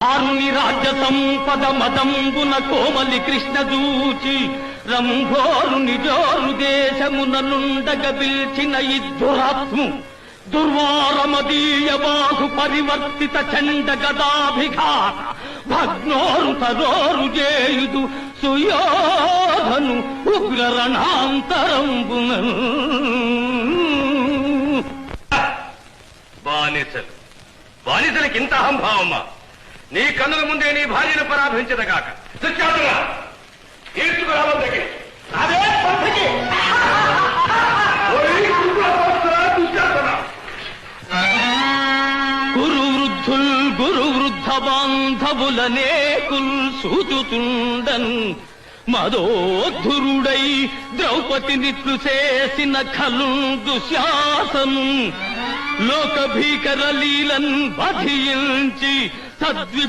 ఆరుని రాజ్య సంపద మదంబున కోమలి కృష్ణ దూచి రంభోరు నిజోరు దేశమున నుండగ పిల్చిన ఇద్దురాత్ము దుర్వారమదీయ బాహు పరివర్తిత చండ గదాభిఘాత భగ్నోరు తరోరు చేయుదు సుయోధను ఉగ్ర రణాంతరంబున. బానిసలు బానిసలకింత అహంభావమ్మా? నీ కన్నుల ముందే నీ భార్యను పరాభించదగాక తీర్చుకురావద్దకి అదే పంథకి గురు వృద్ధుల్ గురు వృద్ధ బాంధవులనేకుల్ సూచుతుండన్ మదోద్ధురుడై ద్రౌపదినిట్లు చేసిన ఖలు దుశ్శాసను లోక భీకర లీలన్ బధించి సద్విపు